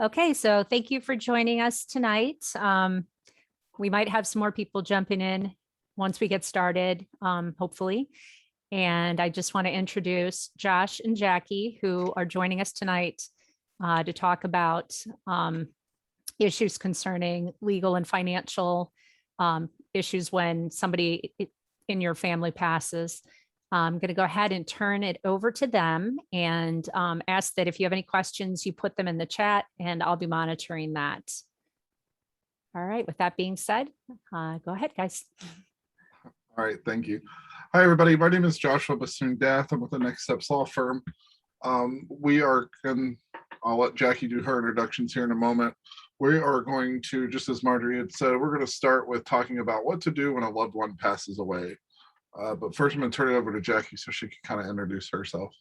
Okay, so thank you for joining us tonight. We might have some more people jumping in once we get started, hopefully. And I just want to introduce Josh and Jackie, who are joining us tonight to talk about issues concerning legal and financial issues when somebody in your family passes. I'm going to go ahead and turn it over to them and ask that if you have any questions, you put them in the chat and I'll be monitoring that. All right, with that being said, go ahead, guys. All right, thank you. Hi, everybody. My name is Joshua Bissoon-Dath. I'm with the Next Steps Law Firm. I'll let Jackie do her introductions here in a moment. We are going to, just as Marjorie had said, we're going to start with talking about what to do when a loved one passes away. But first, I'm going to turn it over to Jackie so she can kind of introduce herself.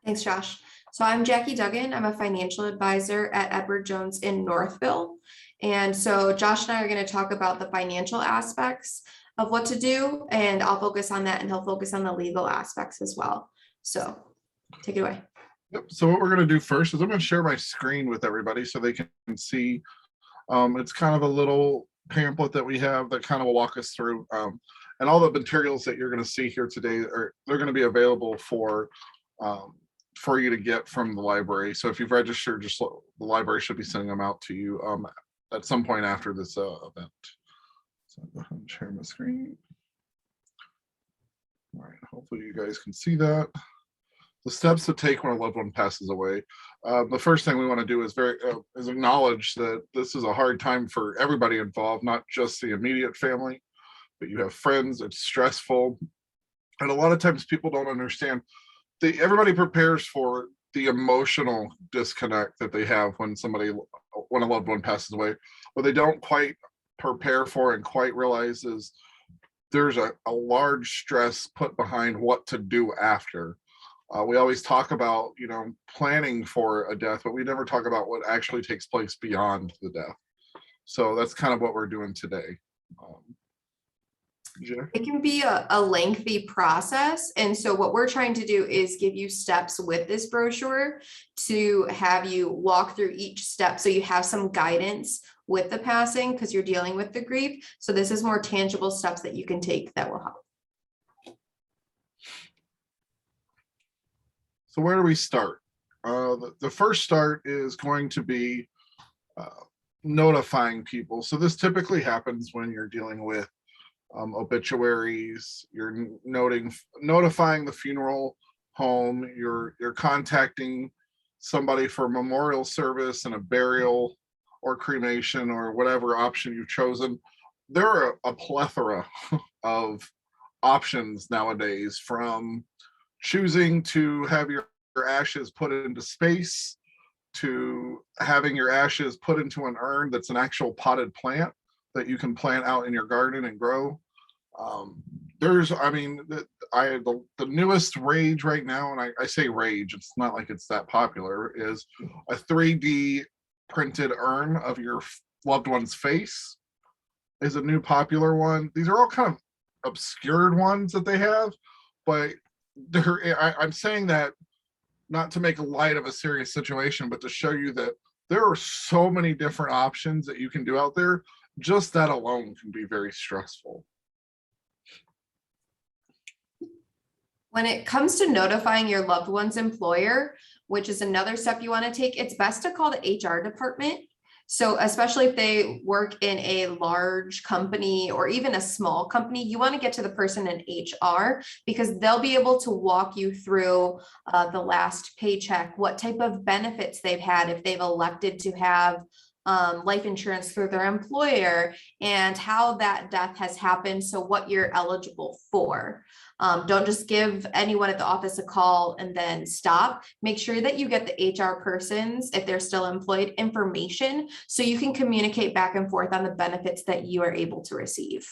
Thanks, Josh. So I'm Jackie Duggan. I'm a financial advisor at Edward Jones in Northville. And so Josh and I are going to talk about the financial aspects of what to do, and I'll focus on that and he'll focus on the legal aspects as well. So take it away. Yep. So what we're going to do first is I'm going to share my screen with everybody so they can see. It's kind of a little pamphlet that we have that kind of will walk us through. And all the materials that you're going to see here today they're going to be available for you to get from the library. So if you've registered, the library should be sending them out to you at some point after this event. So I'll go ahead and share my screen. All right, hopefully you guys can see that. The steps to take when a loved one passes away. The first thing we want to do is acknowledge that this is a hard time for everybody involved, not just the immediate family, but you have friends. It's stressful, and a lot of times people don't understand. Everybody prepares for the emotional disconnect that they have when a loved one passes away. What they don't quite prepare for and quite realize is there's a large stress put behind what to do after. We always talk about, planning for a death, but we never talk about what actually takes place beyond the death. So that's kind of what we're doing today. It can be a lengthy process. And so what we're trying to do is give you steps with this brochure to have you walk through each step so you have some guidance with the passing because you're dealing with the grief. So this is more tangible steps that you can take that will help. So where do we start? The first start is going to be notifying people. So this typically happens when you're dealing with obituaries. You're notifying the funeral home. You're contacting somebody for a memorial service and a burial or cremation or whatever option you've chosen. There are a plethora of options nowadays, from choosing to have your ashes put into space to having your ashes put into an urn that's an actual potted plant that you can plant out in your garden and grow. The newest rage right now, and I say rage, it's not like it's that popular, is a 3D printed urn of your loved one's face is a new popular one. These are all kind of obscured ones that they have, but I'm saying that not to make light of a serious situation, but to show you that there are so many different options that you can do out there. Just that alone can be very stressful. When it comes to notifying your loved one's employer, which is another step you want to take, it's best to call the HR department. So especially if they work in a large company or even a small company, you want to get to the person in HR because they'll be able to walk you through the last paycheck, what type of benefits they've had if they've elected to have life insurance through their employer, and how that death has happened. So what you're eligible for. Don't just give anyone at the office a call and then stop. Make sure that you get the HR persons, if they're still employed, information so you can communicate back and forth on the benefits that you are able to receive.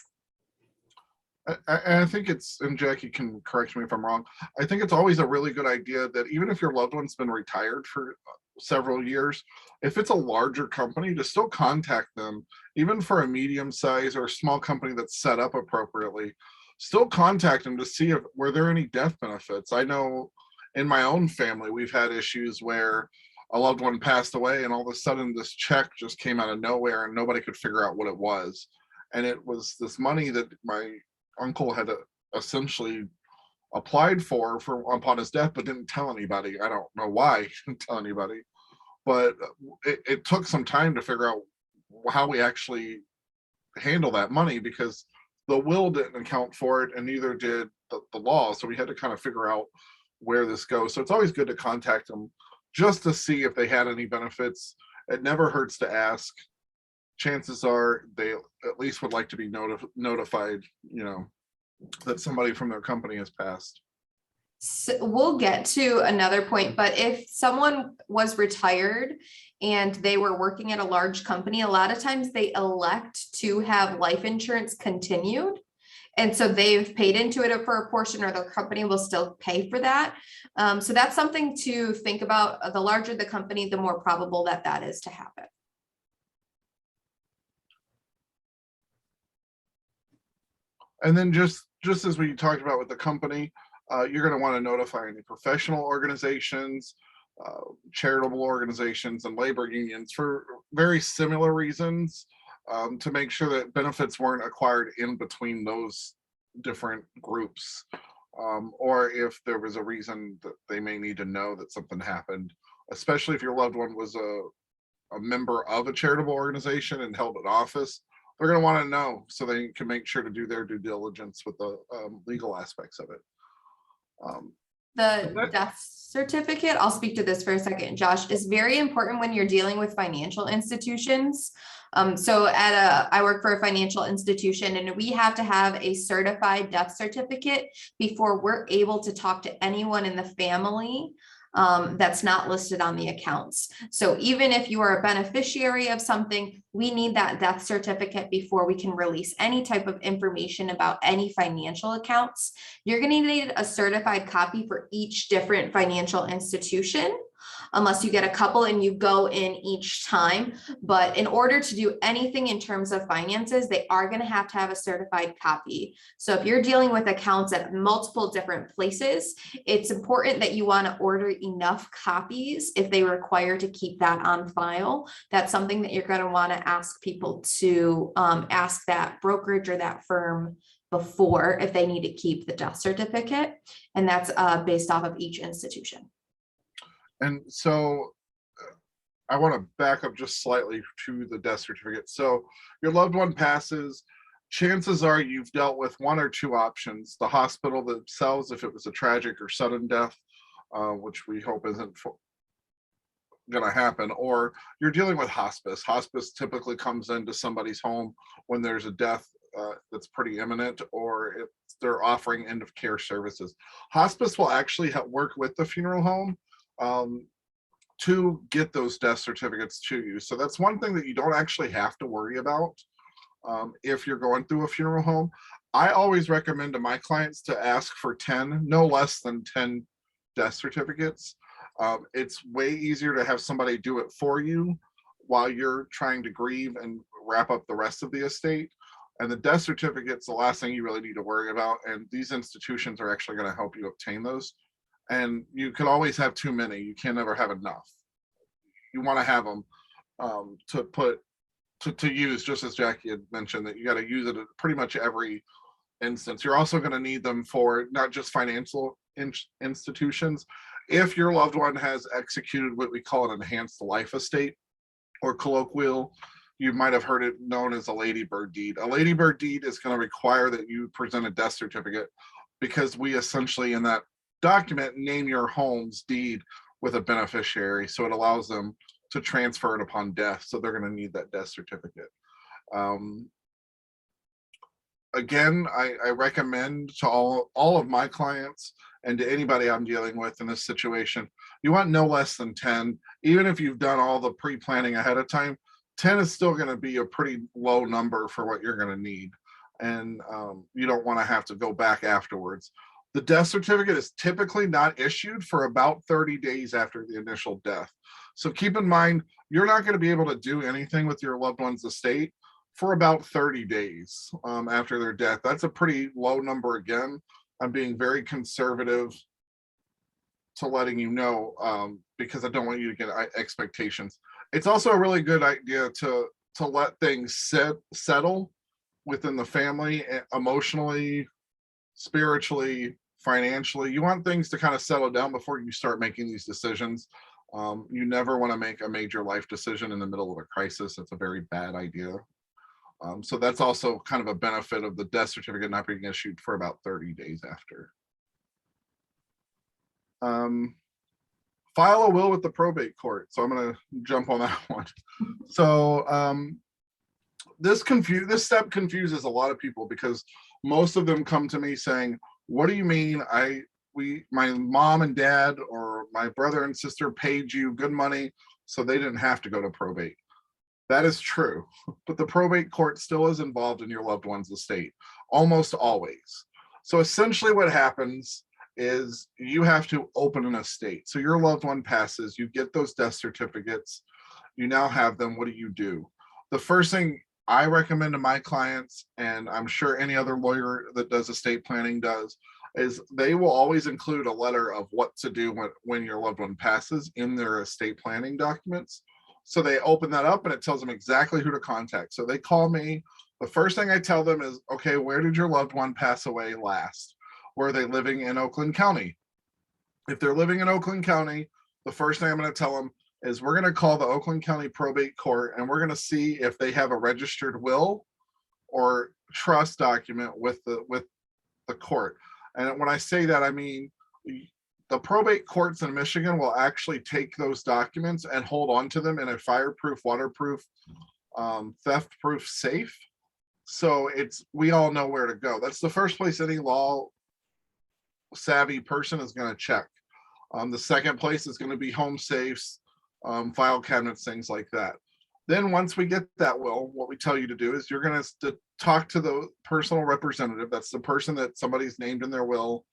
I think and Jackie can correct me if I'm wrong, I think it's always a really good idea that even if your loved one's been retired for several years, if it's a larger company, to still contact them, even for a medium size or a small company that's set up appropriately, still contact them to see were there any death benefits. I know in my own family, we've had issues where a loved one passed away, and all of a sudden this check just came out of nowhere and nobody could figure out what it was. And it was this money that my uncle had essentially applied for upon his death, but didn't tell anybody. I don't know why he didn't tell anybody, but it took some time to figure out how we actually handle that money, because the will didn't account for it and neither did the law. So we had to kind of figure out where this goes. So it's always good to contact them just to see if they had any benefits. It never hurts to ask. Chances are they at least would like to be notified, you know, that somebody from their company has passed. So we'll get to another point, but if someone was retired and they were working at a large company, a lot of times they elect to have life insurance continued. And so they've paid into it for a portion, or the company will still pay for that. So that's something to think about. The larger the company, the more probable that that is to happen. And then just as we talked about with the company, you're going to want to notify any professional organizations, charitable organizations, and labor unions for very similar reasons, to make sure that benefits weren't acquired in between those different groups, or if there was a reason that they may need to know that something happened, especially if your loved one was a member of a charitable organization and held an office. They're going to want to know so they can make sure to do their due diligence with the legal aspects of it. The death certificate, I'll speak to this for a second, Josh, is very important when you're dealing with financial institutions. So I work for a financial institution, and we have to have a certified death certificate before we're able to talk to anyone in the family that's not listed on the accounts. So even if you are a beneficiary of something, we need that death certificate before we can release any type of information about any financial accounts. You're going to need a certified copy for each different financial institution, unless you get a couple and you go in each time. But in order to do anything in terms of finances, they are going to have a certified copy. So if you're dealing with accounts at multiple different places, it's important that you want to order enough copies if they require to keep that on file. That's something that you're going to want to ask people to ask that brokerage or that firm before, if they need to keep the death certificate. And that's based off of each institution. And so I want to back up just slightly to the death certificate. So your loved one passes, chances are you've dealt with one or two options: the hospital themselves, if it was a tragic or sudden death, which we hope isn't going to happen, or you're dealing with hospice. Hospice typically comes into somebody's home when there's a death that's pretty imminent, or if they're offering end of care services. Hospice will actually work with the funeral home to get those death certificates to you. So that's one thing that you don't actually have to worry about if you're going through a funeral home. I always recommend to my clients to ask for 10, no less than 10 death certificates. It's way easier to have somebody do it for you while you're trying to grieve and wrap up the rest of the estate. And the death certificate's the last thing you really need to worry about. And these institutions are actually going to help you obtain those. And you can always have too many. You can never have enough. You want to have them to use, just as Jackie had mentioned, that you got to use it at pretty much every instance. You're also going to need them for not just financial institutions. If your loved one has executed what we call an enhanced life estate, or colloquial, you might have heard it known as a ladybird deed. A ladybird deed is going to require that you present a death certificate, because we essentially in that document name your home's deed with a beneficiary, so it allows them to transfer it upon death. So they're going to need that death certificate. Again, I recommend to all of my clients and to anybody I'm dealing with in this situation, you want no less than 10. Even if you've done all the pre-planning ahead of time, 10 is still going to be a pretty low number for what you're going to need. And you don't want to have to go back afterwards. The death certificate is typically not issued for about 30 days after the initial death. So keep in mind, you're not going to be able to do anything with your loved one's estate for about 30 days after their death. That's a pretty low number. Again, I'm being very conservative letting you know, because I don't want you to get expectations. It's also a really good idea to let things settle within the family, emotionally, spiritually, financially. You want things to kind of settle down before you start making these decisions. You never want to make a major life decision in the middle of a crisis. It's a very bad idea. So that's also kind of a benefit of the death certificate not being issued for about 30 days after. File a will with the probate court. So I'm going to jump on that one. So this step confuses a lot of people, because most of them come to me saying, what do you mean my mom and dad or my brother and sister paid you good money so they didn't have to go to probate? That is true, but the probate court still is involved in your loved one's estate, almost always. So essentially what happens is you have to open an estate. So your loved one passes, you get those death certificates, you now have them. What do? The first thing I recommend to my clients, and I'm sure any other lawyer that does estate planning does, is they will always include a letter of what to do when your loved one passes in their estate planning documents. So they open that up and it tells them exactly who to contact. So they call me. The first thing I tell them is, okay, where did your loved one pass away last? Were they living in Oakland County? If they're living in Oakland County, the first thing I'm going to tell them is we're going to call the Oakland County Probate Court and we're going to see if they have a registered will or trust document with the court. And when I say that, I mean the probate courts in Michigan will actually take those documents and hold on to them in a fireproof, waterproof, theft-proof safe. So we all know where to go. That's the first place any law savvy person is going to check. The second place is going to be home safes, file cabinets, things like that. Then once we get that will, what we tell you to do is you're going to talk to the personal representative. That's the person that somebody's named in their will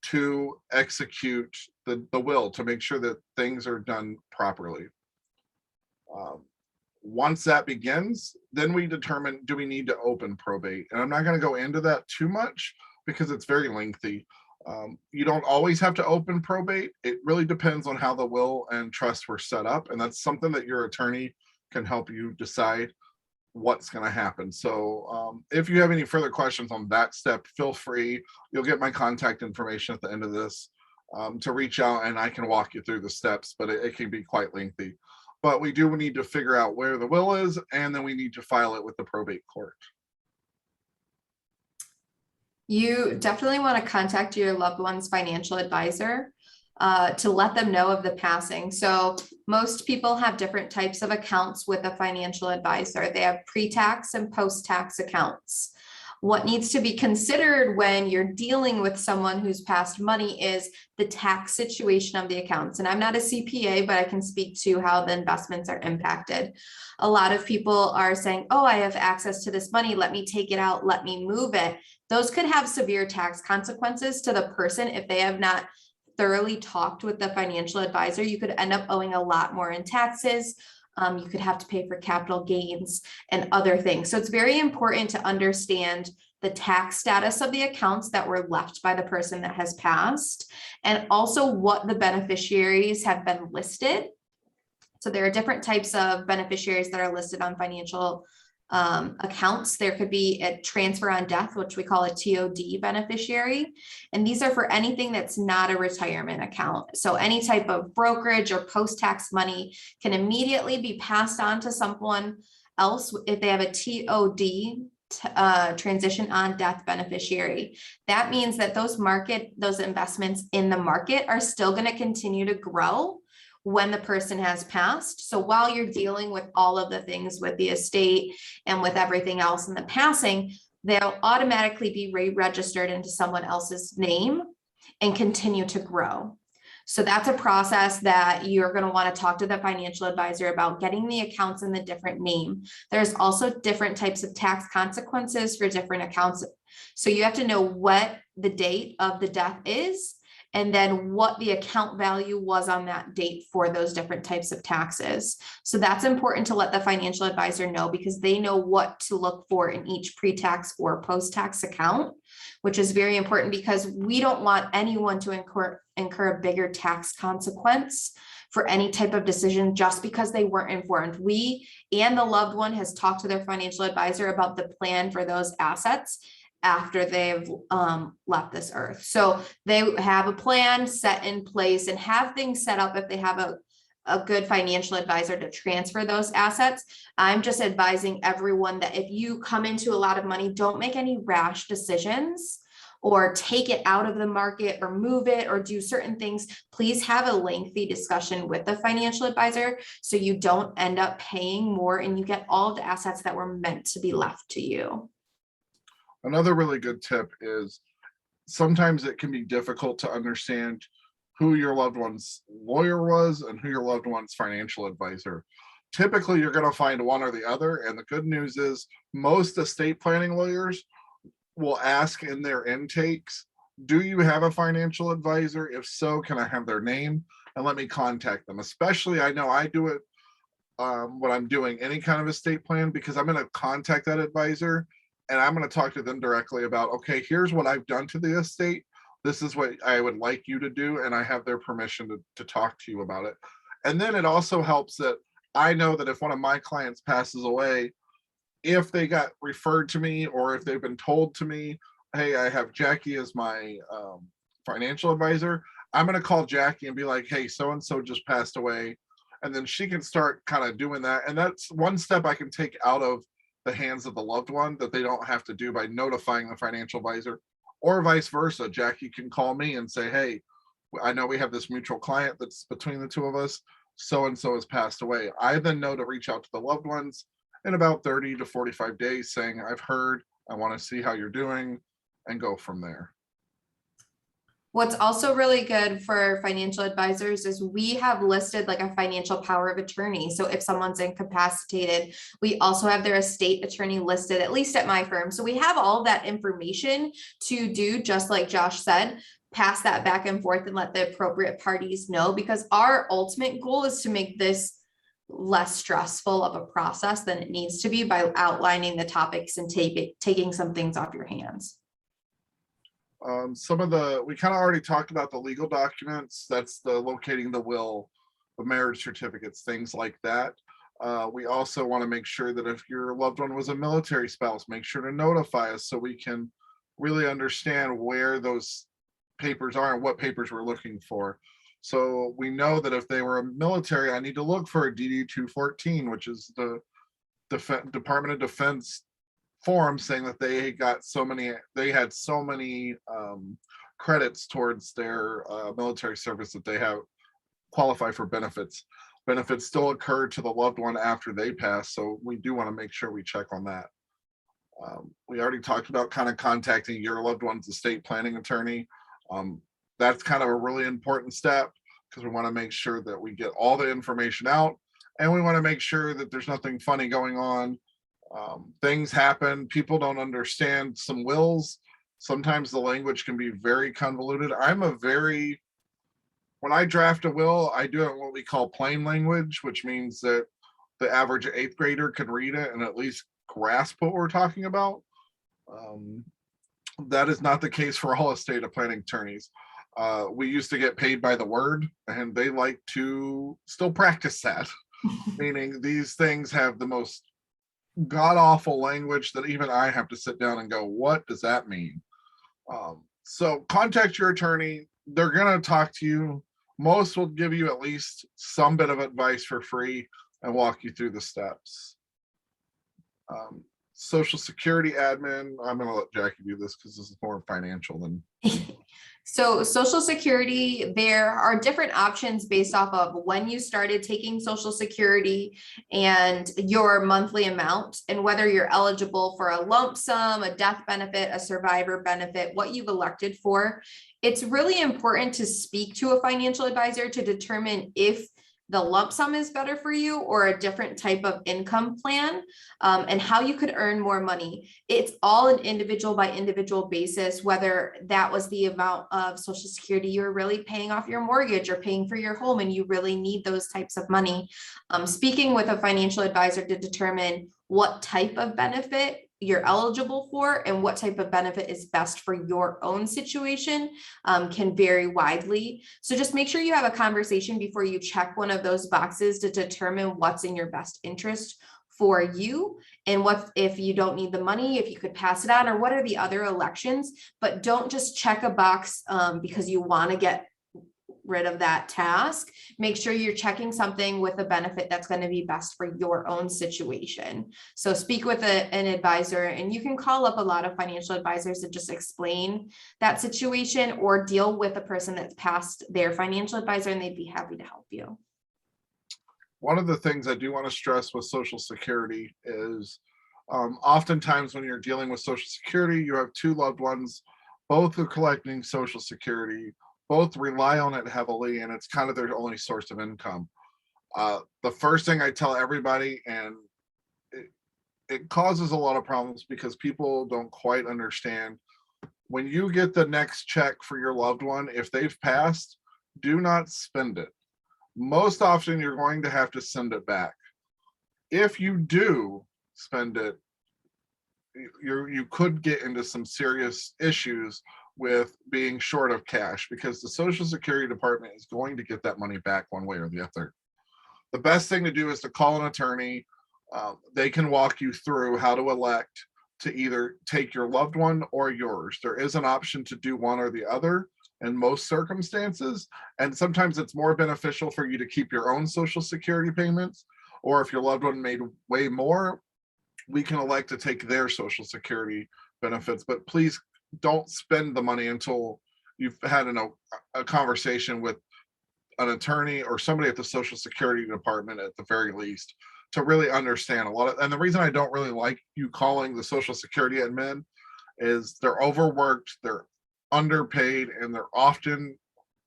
to execute the will, to make sure that things are done properly. Once that begins, then we determine, do we need to open probate? And I'm not going to go into that too much because it's very lengthy. You don't always have to open probate. It really depends on how the will and trust were set up. And that's something that your attorney can help you decide what's going to happen. So if you have any further questions on that step, feel free. You'll get my contact information at the end of this to reach out, and I can walk you through the steps, but it can be quite lengthy. But we do need to figure out where the will is, and then we need to file it with the probate court. You definitely want to contact your loved one's financial advisor to let them know of the passing. So most people have different types of accounts with a financial advisor. They have pre-tax and post-tax accounts. What needs to be considered when you're dealing with someone who's passed money is the tax situation of the accounts. And I'm not a CPA, but I can speak to how the investments are impacted. A lot of people are saying, oh, I have access to this money. Let me take it out. Let me move it. Those could have severe tax consequences to the person if they have not thoroughly talked with the financial advisor. You could end up owing a lot more in taxes. You could have to pay for capital gains and other things. So it's very important to understand the tax status of the accounts that were left by the person that has passed, and also what the beneficiaries have been listed. So there are different types of beneficiaries that are listed on financial accounts. There could be a transfer on death, which we call a TOD beneficiary. And these are for anything that's not a retirement account. So any type of brokerage or post-tax money can immediately be passed on to someone else if they have a TOD transition on death beneficiary. That means that those investments in the market are still going to continue to grow when the person has passed. So while you're dealing with all of the things with the estate and with everything else in the passing, they'll automatically be re-registered into someone else's name and continue to grow. So that's a process that you're going to want to talk to the financial advisor about, getting the accounts in the different name. There's also different types of tax consequences for different accounts. So you have to know what the date of the death is, and then what the account value was on that date for those different types of taxes. So that's important to let the financial advisor know, because they know what to look for in each pre-tax or post-tax account, which is very important because we don't want anyone to incur a bigger tax consequence for any type of decision just because they weren't informed. We and the loved one has talked to their financial advisor about the plan for those assets after they've left this earth. So they have a plan set in place and have things set up if they have a good financial advisor to transfer those assets. I'm just advising everyone that if you come into a lot of money, don't make any rash decisions or take it out of the market or move it or do certain things. Please have a lengthy discussion with the financial advisor so you don't end up paying more and you get all the assets that were meant to be left to you. Another really good tip is sometimes it can be difficult to understand who your loved one's lawyer was and who your loved one's financial advisor. Typically, you're going to find one or the other. And the good news is most estate planning lawyers will ask in their intakes, do you have a financial advisor? If so, can I have their name? And let me contact them. Especially, I know I do it when I'm doing any kind of estate plan, because I'm going to contact that advisor and I'm going to talk to them directly about, okay, here's what I've done to the estate. This is what I would like you to do. And I have their permission to talk to you about it. And then it also helps that I know that if one of my clients passes away, if they got referred to me or if they've been told to me, hey, I have Jackie as my financial advisor, I'm going to call Jackie and be like, hey, so-and-so just passed away. And then she can start kind of doing that. And that's one step I can take out of the hands of the loved one that they don't have to do by notifying the financial advisor, or vice versa. Jackie can call me and say, hey, I know we have this mutual client that's between the two of us. So-and-so has passed away. I then know to reach out to the loved ones in about 30 to 45 days saying, I've heard, I want to see how you're doing, and go from there. What's also really good for financial advisors is we have listed like a financial power of attorney. So if someone's incapacitated, we also have their estate attorney listed, at least at my firm. So we have all that information to do, just like Josh said, pass that back and forth and let the appropriate parties know, because our ultimate goal is to make this less stressful of a process than it needs to be by outlining the topics and taking some things off your hands. We kind of already talked about the legal documents. That's the locating the will, the marriage certificates, things like that. We also want to make sure that if your loved one was a military spouse, make sure to notify us so we can really understand where those papers are and what papers we're looking for. So we know that if they were a military, I need to look for a DD-214, which is the Department of Defense form saying that they had so many credits towards their military service that they have qualify for benefits. Benefits still occur to the loved one after they pass, so we do want to make sure we check on that. We already talked about kind of contacting your loved one's estate planning attorney. That's kind of a really important step because we want to make sure that we get all the information out, and we want to make sure that there's nothing funny going on. Things happen. People don't understand some wills. Sometimes the language can be very convoluted. When I draft a will, I do it in what we call plain language, which means that the average 8th grader can read it and at least grasp what we're talking about. That is not the case for all estate planning attorneys. We used to get paid by the word, and they like to still practice that. Meaning these things have the most god-awful language that even I have to sit down and go, what does that mean? So contact your attorney. They're going to talk to you. Most will give you at least some bit of advice for free and walk you through the steps. Social Security admin, I'm going to let Jackie do this because this is more financial than. So Social Security, there are different options based off of when you started taking Social Security and your monthly amount, and whether you're eligible for a lump sum, a death benefit, a survivor benefit, what you've elected for. It's really important to speak to a financial advisor to determine if the lump sum is better for you or a different type of income plan, and how you could earn more money. It's all an individual by individual basis, whether that was the amount of Social Security you're really paying off your mortgage or paying for your home and you really need those types of money. Speaking with a financial advisor to determine what type of benefit you're eligible for and what type of benefit is best for your own situation can vary widely. So just make sure you have a conversation before you check one of those boxes to determine what's in your best interest for you and what if you don't need the money, if you could pass it on, or what are the other elections. But don't just check a box because you want to get rid of that task. Make sure you're checking something with a benefit that's going to be best for your own situation. So speak with an advisor, and you can call up a lot of financial advisors to just explain that situation or deal with a person that's past their financial advisor and they'd be happy to help you. One of the things I do want to stress with Social Security is oftentimes when you're dealing with Social Security, you have two loved ones, both are collecting Social Security, both rely on it heavily, and it's kind of their only source of income. The first thing I tell everybody, and it causes a lot of problems because people don't quite understand, when you get the next check for your loved one, if they've passed, do not spend it. Most often you're going to have to send it back. If you do spend it, you could get into some serious issues with being short of cash, because the Social Security Department is going to get that money back one way or the other. The best thing to do is to call an attorney. They can walk you through how to elect to either take your loved one or yours. There is an option to do one or the other in most circumstances, and sometimes it's more beneficial for you to keep your own Social Security payments, or if your loved one made way more, we can elect to take their Social Security benefits. But please don't spend the money until you've had a conversation with an attorney or somebody at the Social Security Department at the very least to really understand a lot of. And the reason I don't really like you calling the Social Security admin is they're overworked, they're underpaid, and they're often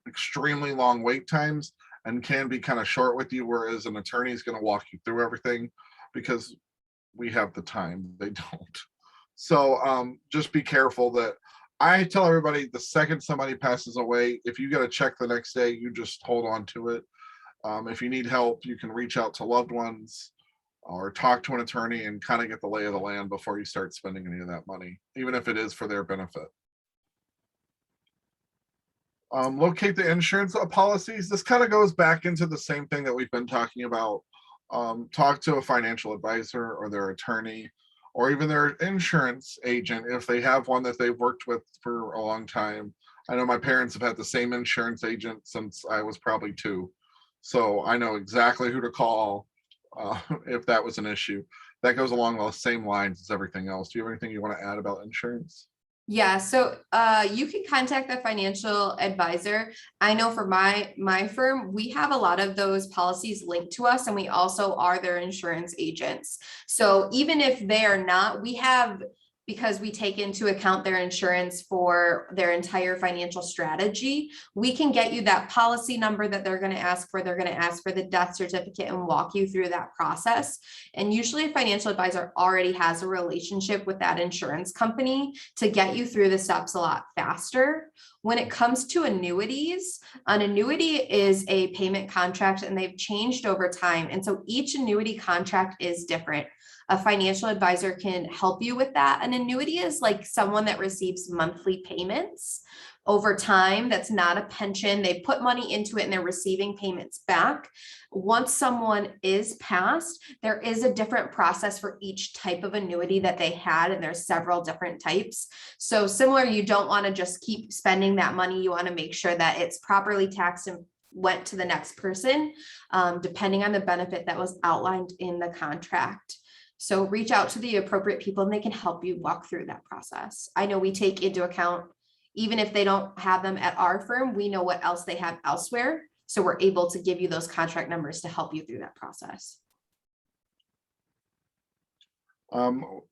extremely long wait times and can be kind of short with you, whereas an attorney is going to walk you through everything because we have the time, they don't. So just be careful. That I tell everybody, the second somebody passes away, if you get a check the next day, you just hold on to it. If you need help, you can reach out to loved ones or talk to an attorney and kind of get the lay of the land before you start spending any of that money, even if it is for their benefit. Locate the insurance policies. This kind of goes back into the same thing that we've been talking about. Talk to a financial advisor or their attorney, or even their insurance agent if they have one that they've worked with for a long time. I know my parents have had the same insurance agent since I was probably 2. So I know exactly who to call if that was an issue. That goes along the same lines as everything else. Do you have anything you want to add about insurance? Yeah, so you can contact the financial advisor. I know for my firm, we have a lot of those policies linked to us, and we also are their insurance agents. So even if they are not, we have, because we take into account their insurance for their entire financial strategy, we can get you that policy number that they're going to ask for. They're going to ask for the death certificate and walk you through that process. And usually a financial advisor already has a relationship with that insurance company to get you through the steps a lot faster. When it comes to annuities, an annuity is a payment contract, and they've changed over time. And so each annuity contract is different. A financial advisor can help you with that. An annuity is like someone that receives monthly payments over time. That's not a pension. They put money into it and they're receiving payments back. Once someone is passed, there is a different process for each type of annuity that they had, and there's several different types. So similar, you don't want to just keep spending that money. You want to make sure that it's properly taxed and went to the next person, depending on the benefit that was outlined in the contract. So reach out to the appropriate people and they can help you walk through that process. I know we take into account, even if they don't have them at our firm, we know what else they have elsewhere. So we're able to give you those contract numbers to help you through that process.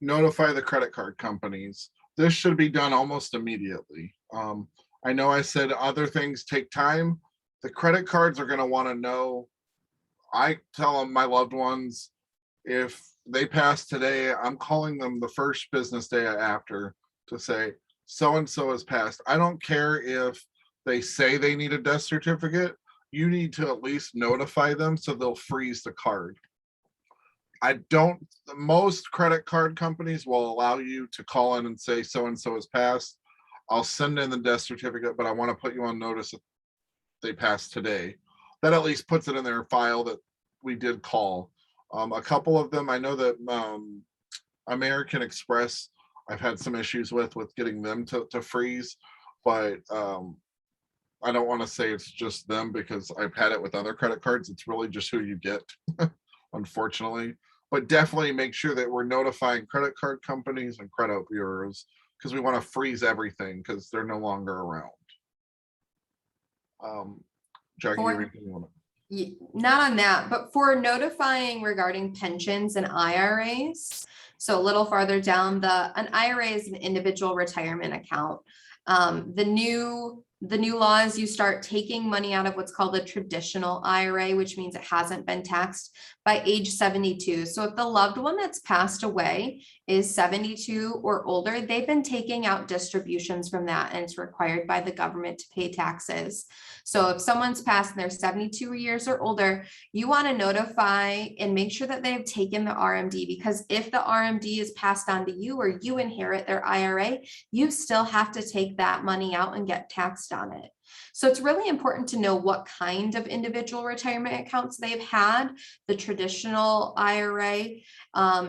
Notify the credit card companies. This should be done almost immediately. I know I said other things take time. The credit cards are going to want to know I tell them my loved ones, if they pass today, I'm calling them the first business day after to say, so and so has passed. I don't care if they say they need a death certificate. You need to at least notify them so they'll freeze the card. I don't, most credit card companies will allow you to call in and say so and so has passed. I'll send in the death certificate, but I want to put you on notice that they passed today. That at least puts it in their file that we did call. A couple of them, I know that American Express, I've had some issues with getting them to freeze, but I don't want to say it's just them because I've had it with other credit cards. It's really just who you get, unfortunately. But definitely make sure that we're notifying credit card companies and credit bureaus because we want to freeze everything because they're no longer around. Jackie, For- anything you want to? Not on that, but for notifying regarding pensions and IRAs. So a little farther down, an IRA is an individual retirement account. The new law is you start taking money out of what's called a traditional IRA, which means it hasn't been taxed by age 72. So if the loved one that's passed away is 72 or older, they've been taking out distributions from that, and it's required by the government to pay taxes. So if someone's passed and they're 72 years or older, you want to notify and make sure that they've taken the RMD, because if the RMD is passed on to you or you inherit their IRA, you still have to take that money out and get taxed on it. So it's really important to know what kind of individual retirement accounts they've had. The traditional IRA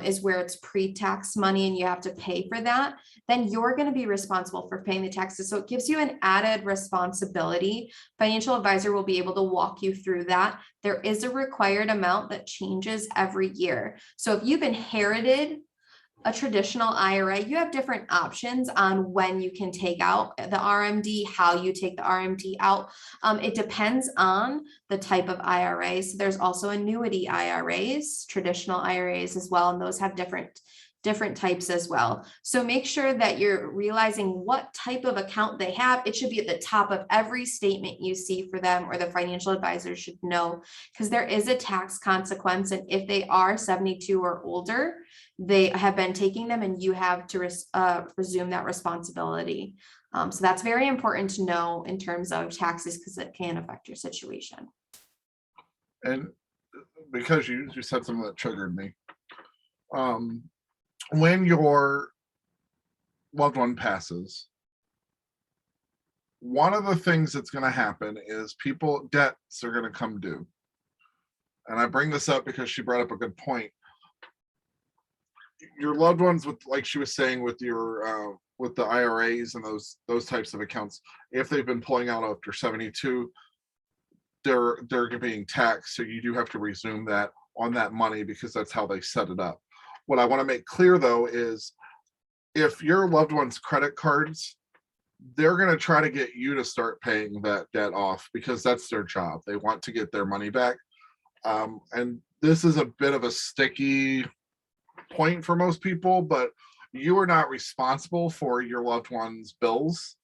is where it's pre-tax money and you have to pay for that. Then you're going to be responsible for paying the taxes. So it gives you an added responsibility. Financial advisor will be able to walk you through that. There is a required amount that changes every year. So if you've inherited a traditional IRA, you have different options on when you can take out the RMD, how you take the RMD out. It depends on the type of IRA. So there's also annuity IRAs, traditional IRAs as well, and those have different types as well. So make sure that you're realizing what type of account they have. It should be at the top of every statement you see for them, or the financial advisor should know, because there is a tax consequence. And if they are 72 or older, they have been taking them and you have to resume that responsibility. So that's very important to know in terms of taxes, because it can affect your situation. And because you said something that triggered me. When your loved one passes, one of the things that's going to happen is debts are going to come due. And I bring this up because she brought up a good point. Your loved ones, with, like she was saying, with your with the IRAs and those types of accounts, if they've been pulling out after 72, they're being taxed. So you do have to resume that on that money because that's how they set it up. What I want to make clear though is if your loved one's credit cards, they're going to try to get you to start paying that debt off because that's their job. They want to get their money back. And this is a bit of a sticky point for most people, but you are not responsible for your loved one's bills.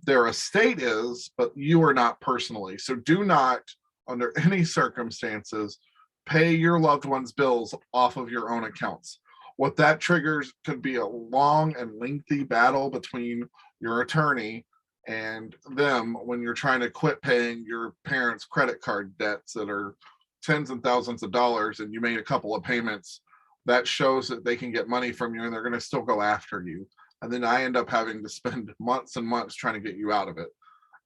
Their estate is, but you are not personally. So do not, under any circumstances, pay your loved one's bills off of your own accounts. What that triggers could be a long and lengthy battle between your attorney and them when you're trying to quit paying your parents' credit card debts that are tens and thousands of dollars, and you made a couple of payments. That shows that they can get money from you and they're going to still go after you. And then I end up having to spend months and months trying to get you out of it.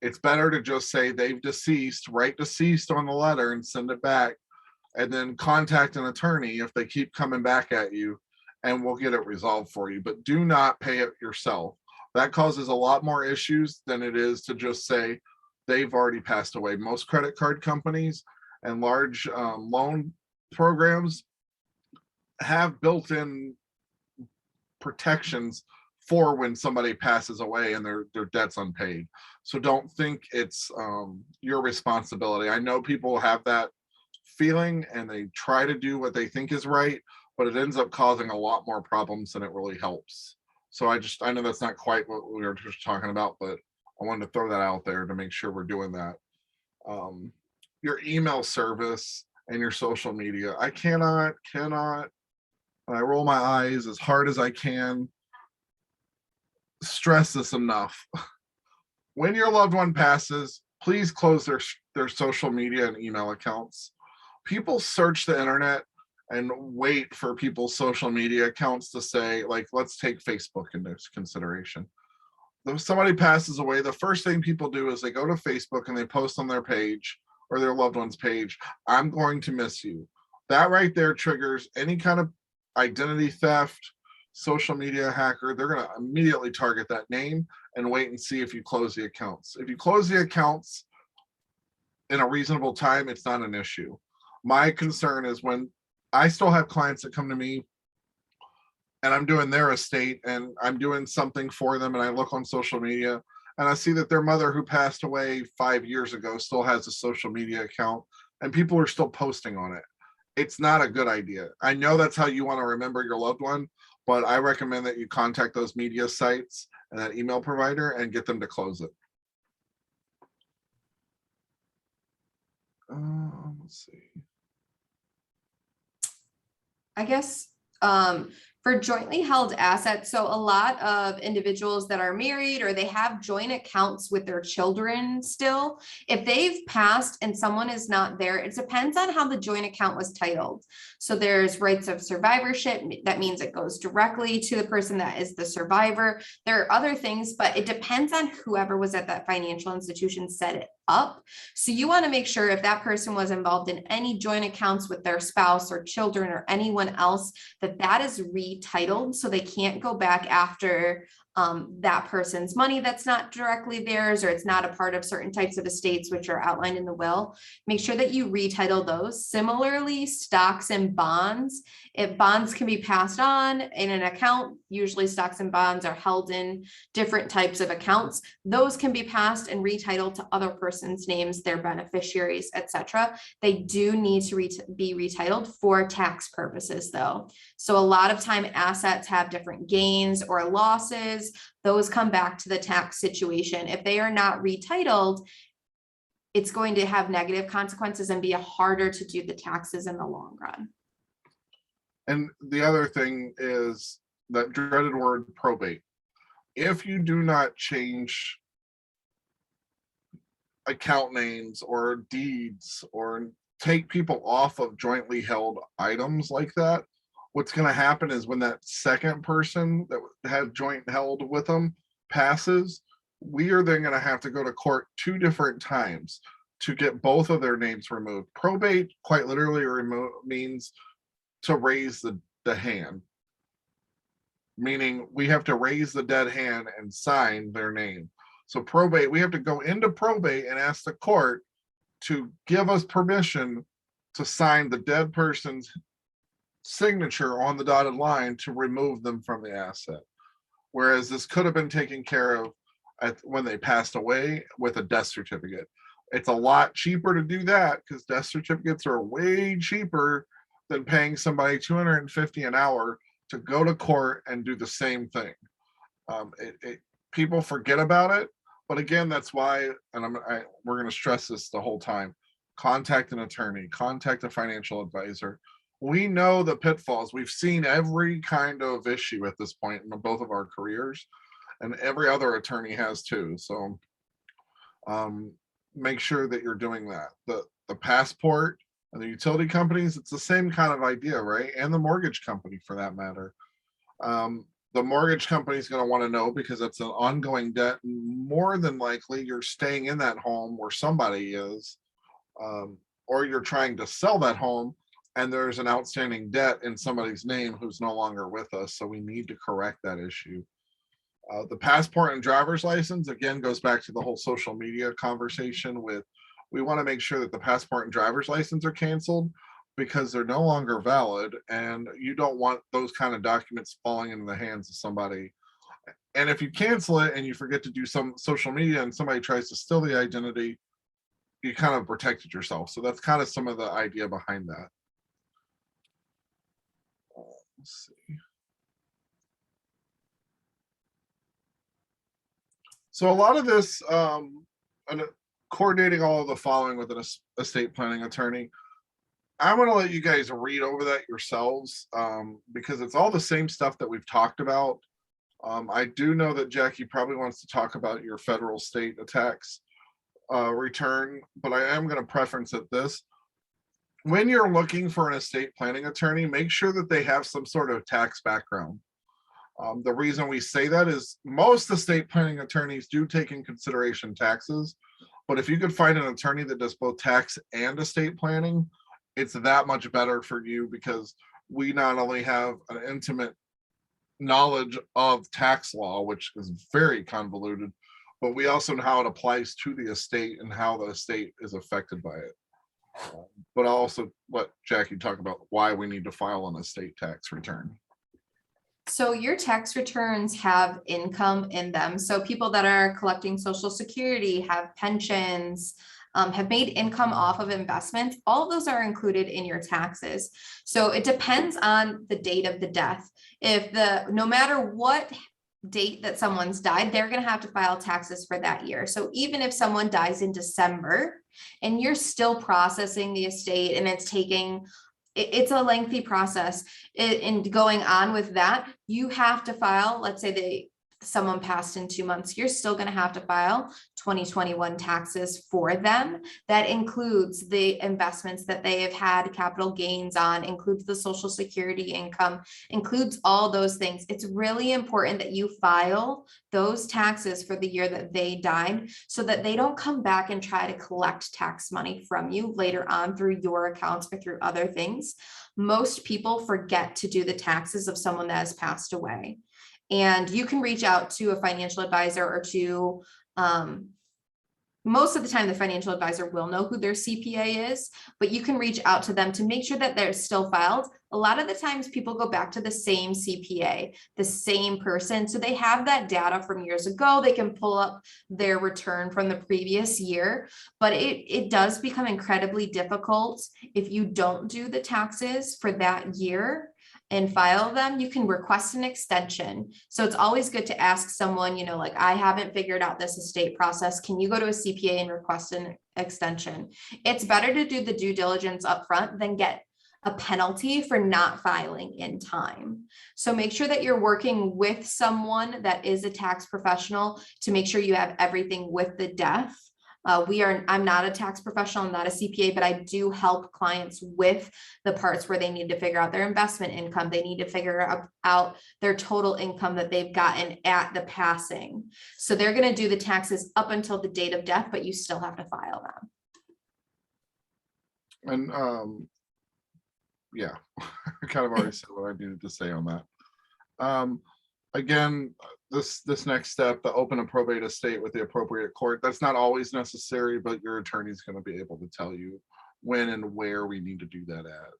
It's better to just say they've deceased, write deceased on the letter and send it back, and then contact an attorney if they keep coming back at you, and we'll get it resolved for you. But do not pay it yourself. That causes a lot more issues than it is to just say they've already passed away. Most credit card companies and large loan programs have built-in protections for when somebody passes away and their debt's unpaid. So don't think it's your responsibility. I know people have that feeling and they try to do what they think is right, but it ends up causing a lot more problems than it really helps. So I know that's not quite what we were just talking about, but I wanted to throw that out there to make sure we're doing that. your email service and your social media. I cannot, and I roll my eyes as hard as I can, stress this enough. When your loved one passes, please close their social media and email accounts. People search the internet and wait for people's social media accounts to say, like, let's take Facebook into consideration. If somebody passes away, the first thing people do is they go to Facebook and they post on their page or their loved one's page, I'm going to miss you. That right there triggers any kind of identity theft, social media hacker. They're going to immediately target that name and wait and see if you close the accounts. If you close the accounts in a reasonable time, it's not an issue. My concern is when I still have clients that come to me and I'm doing their estate and I'm doing something for them, and I look on social media and I see that their mother, who passed away 5 years ago, still has a social media account and people are still posting on it. It's not a good idea. I know that's how you want to remember your loved one, but I recommend that you contact those media sites and that email provider and get them to close it. Let's see. I guess for jointly held assets, so a lot of individuals that are married or they have joint accounts with their children still, if they've passed and someone is not there, it depends on how the joint account was titled. So there's rights of survivorship. That means it goes directly to the person that is the survivor. There are other things, but it depends on whoever was at that financial institution set it up. So you want to make sure if that person was involved in any joint accounts with their spouse or children or anyone else, that is retitled, so they can't go back after that person's money that's not directly theirs, or it's not a part of certain types of estates which are outlined in the will. Make sure that you retitle those. Similarly, stocks and bonds, if bonds can be passed on in an account, usually stocks and bonds are held in different types of accounts. Those can be passed and retitled to other persons' names, their beneficiaries, etc. They do need to be retitled for tax purposes though. So a lot of time assets have different gains or losses. Those come back to the tax situation. If they are not retitled, it's going to have negative consequences and be harder to do the taxes in the long run. And the other thing is that dreaded word, probate. If you do not change account names or deeds or take people off of jointly held items like that, what's going to happen is when that second person that had joint held with them passes, we are then going to have to go to court 2 different times to get both of their names removed. Probate quite literally means to raise the hand, meaning we have to raise the dead hand and sign their name. So probate, we have to go into probate and ask the court to give us permission to sign the dead person's signature on the dotted line to remove them from the asset. Whereas this could have been taken care of when they passed away with a death certificate. It's a lot cheaper to do that because death certificates are way cheaper than paying somebody $250 an hour to go to court and do the same thing. People forget about it, but again, that's why, and we're going to stress this the whole time. Contact an attorney, contact a financial advisor. We know the pitfalls. We've seen every kind of issue at this point in both of our careers, and every other attorney has too. So make sure that you're doing that. The passport and the utility companies, it's the same kind of idea, right? And the mortgage company for that matter. The mortgage company is going to want to know because it's an ongoing debt. More than likely, you're staying in that home where somebody is, or you're trying to sell that home and there's an outstanding debt in somebody's name who's no longer with us. So we need to correct that issue. The passport and driver's license, again, goes back to the whole social media conversation with, we want to make sure that the passport and driver's license are canceled because they're no longer valid, and you don't want those kind of documents falling into the hands of somebody. And if you cancel it and you forget to do some social media and somebody tries to steal the identity, you kind of protected yourself. So that's kind of some of the idea behind that. Let's see. So a lot of this, coordinating all of the following with an estate planning attorney. I'm going to let you guys read over that yourselves, because it's all the same stuff that we've talked about. I do know that Jackie probably wants to talk about your federal state tax return, but I am going to preference at this. When you're looking for an estate planning attorney, make sure that they have some sort of tax background. The reason we say that is most estate planning attorneys do take in consideration taxes, but if you could find an attorney that does both tax and estate planning, it's that much better for you, because we not only have an intimate knowledge of tax law, which is very convoluted, but we also know how it applies to the estate and how the estate is affected by it. But I'll also let Jackie talk about why we need to file an estate tax return. So your tax returns have income in them. So people that are collecting Social Security, have pensions, have made income off of investments, all of those are included in your taxes. So it depends on the date of the death. No matter what date that someone's died, they're going to have to file taxes for that year. So even if someone dies in December and you're still processing the estate and it's a lengthy process in going on with that, you have to file, let's say someone passed in 2 months, you're still going to have to file 2021 taxes for them. That includes the investments that they have had capital gains on, includes the Social Security income, includes all those things. It's really important that you file those taxes for the year that they died, so that they don't come back and try to collect tax money from you later on through your accounts or through other things. Most people forget to do the taxes of someone that has passed away. And you can reach out to a financial advisor or to, most of the time, the financial advisor will know who their CPA is, but you can reach out to them to make sure that they're still filed. A lot of the times people go back to the same CPA, the same person. So they have that data from years ago. They can pull up their return from the previous year, but it does become incredibly difficult if you don't do the taxes for that year and file them. You can request an extension. So it's always good to ask someone, like, I haven't figured out this estate process. Can you go to a CPA and request an extension? It's better to do the due diligence upfront than get a penalty for not filing in time. So make sure that you're working with someone that is a tax professional to make sure you have everything with the death. I'm not a tax professional, I'm not a CPA, but I do help clients with the parts where they need to figure out their investment income. They need to figure out their total income that they've gotten at the passing. So they're going to do the taxes up until the date of death, but you still have to file them. And yeah, I kind of already said what I needed to say on that. Again, this next step, the open a probate estate with the appropriate court, that's not always necessary, but your attorney is going to be able to tell you when and where we need to do that at.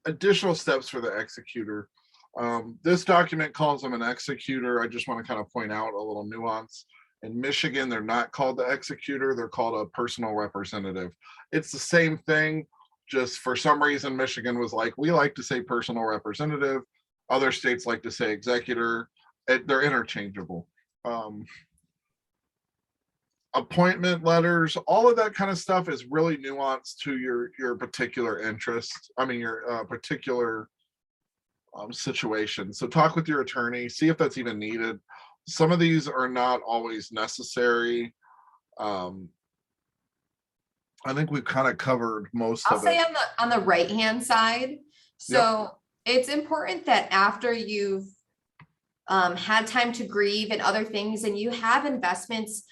Additional steps for the executor. This document calls them an executor. I just want to kind of point out a little nuance. In Michigan, they're not called the executor, they're called a personal representative. It's the same thing. Just for some reason, Michigan was like, we like to say personal representative. Other states like to say executor. They're interchangeable. Appointment letters, all of that kind of stuff is really nuanced to your particular interest. I mean, your particular situation. So talk with your attorney, see if that's even needed. Some of these are not always necessary. I think we've kind of covered most I'll of say it. on the right hand side. So it's important that after you've had time to grieve and other things, and you have investments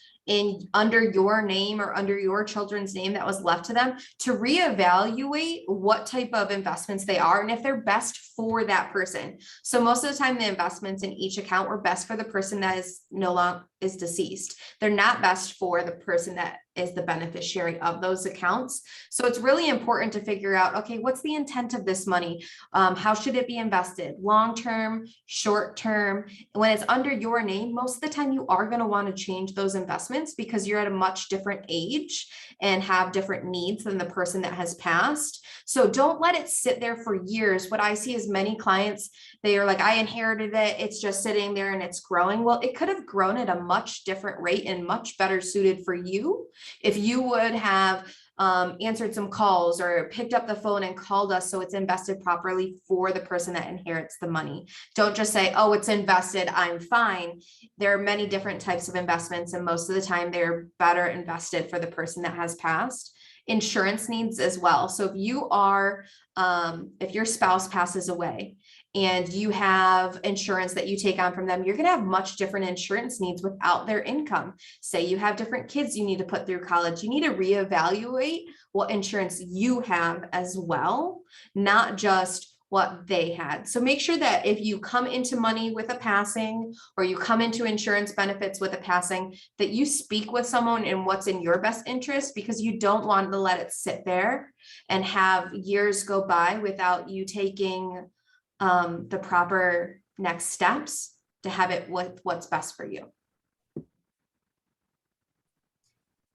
under your name or under your children's name that was left to them, to reevaluate what type of investments they are and if they're best for that person. So most of the time, the investments in each account were best for the person that is no longer is deceased. They're not best for the person that is the beneficiary of those accounts. So it's really important to figure out, okay, what's the intent of this money? How should it be invested? Long-term, short-term? When it's under your name, most of the time you are going to want to change those investments because you're at a much different age and have different needs than the person that has passed. So don't let it sit there for years. What I see is many clients, they are like, I inherited it, it's just sitting there and it's growing. Well, it could have grown at a much different rate and much better suited for you if you would have answered some calls or picked up the phone and called us so it's invested properly for the person that inherits the money. Don't just say, oh, it's invested, I'm fine. There are many different types of investments, and most of the time they're better invested for the person that has passed. Insurance needs as well. So if you are, if your spouse passes away and you have insurance that you take on from them, you're going to have much different insurance needs without their income. Say you have different kids you need to put through college, you need to reevaluate what insurance you have as well, not just what they had. So make sure that if you come into money with a passing, or you come into insurance benefits with a passing, that you speak with someone in what's in your best interest, because you don't want to let it sit there and have years go by without you taking the proper next steps to have it what's best for you.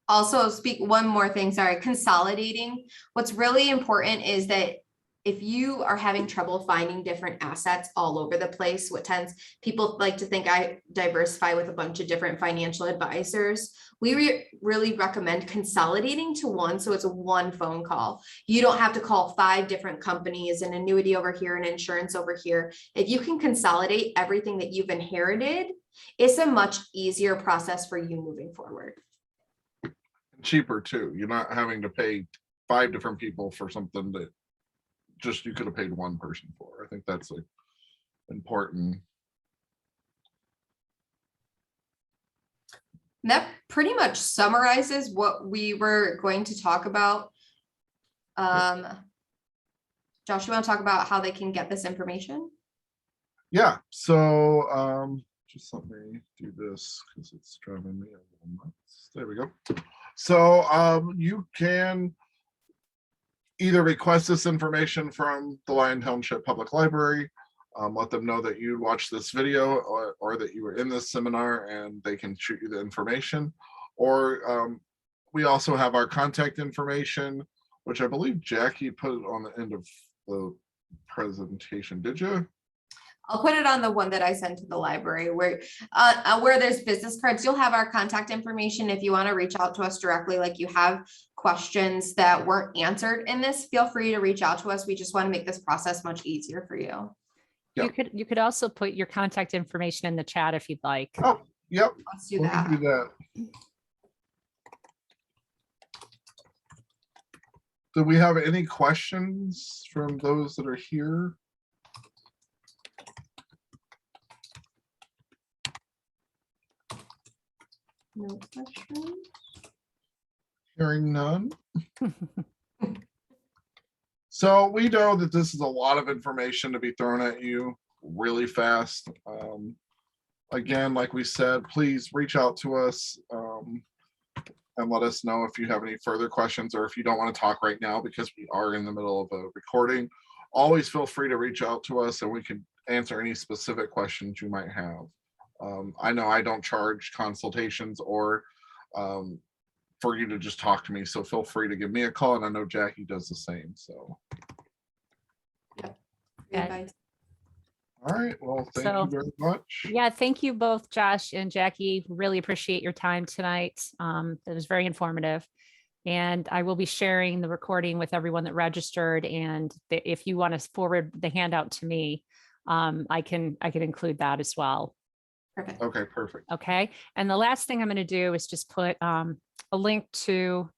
Also, one more thing, sorry, consolidating. What's really important is that if you are having trouble finding different assets all over the place, people like to think I diversify with a bunch of different financial advisors. We really recommend consolidating to one, so it's a one phone call. You don't have to call 5 different companies, an annuity over here, an insurance over here. If you can consolidate everything that you've inherited, it's a much easier process for you moving forward. Cheaper too. You're not having to pay 5 different people for something that just you could have paid one person for. I think that's like important. That pretty much summarizes what we were going to talk about. Josh, you want to talk about how they can get this information? Yeah, so just let me do this because it's driving me a little nuts. There we go. So you can either request this information from the Lyon Township Public Library, let them know that you watched this video or that you were in this seminar, and they can shoot you the information. Or we also have our contact information, which I believe Jackie put it on the end of the presentation. Did you? I'll put it on the one that I sent to the library where there's business cards. You'll have our contact information. If you want to reach out to us directly, like you have questions that weren't answered in this, feel free to reach out to us. We just want to make this process much easier for you. Yep. You could also put your contact information in the chat if you'd like. Oh, yep. Let's do Let that. me do that. Do we have any questions from those that are here? No questions. Hearing none. So we know that this is a lot of information to be thrown at you really fast. Again, like we said, please reach out to us and let us know if you have any further questions, or if you don't want to talk right now because we are in the middle of a recording. Always feel free to reach out to us and we can answer any specific questions you might have. I know I don't charge consultations or for you to just talk to me, so feel free to give me a call, and I know Jackie does the same. So Yeah. all right, well, thank you very much. Yeah, thank you both, Josh and Jackie. Really appreciate your time tonight. It was very informative. And I will be sharing the recording with everyone that registered. And if you want to forward the handout to me, I can include that as well. Perfect. Okay, perfect. Okay. And the last thing I'm going to do is just put a link to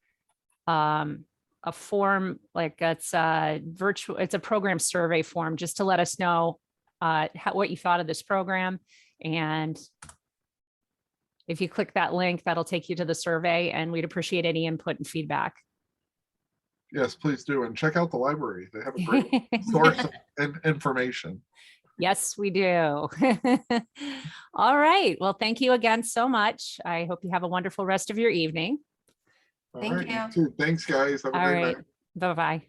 a form, like it's a program survey form, just to let us know what you thought of this program. And if you click that link, that'll take you to the survey, and we'd appreciate any input and feedback. Yes, please do. And check out the library. They have a great source of information. Yes, we do. All right. Well, thank you again so much. I hope you have a wonderful rest of your evening. Thank you. Too. Thanks, guys. Have a All great right. night. Bye-bye.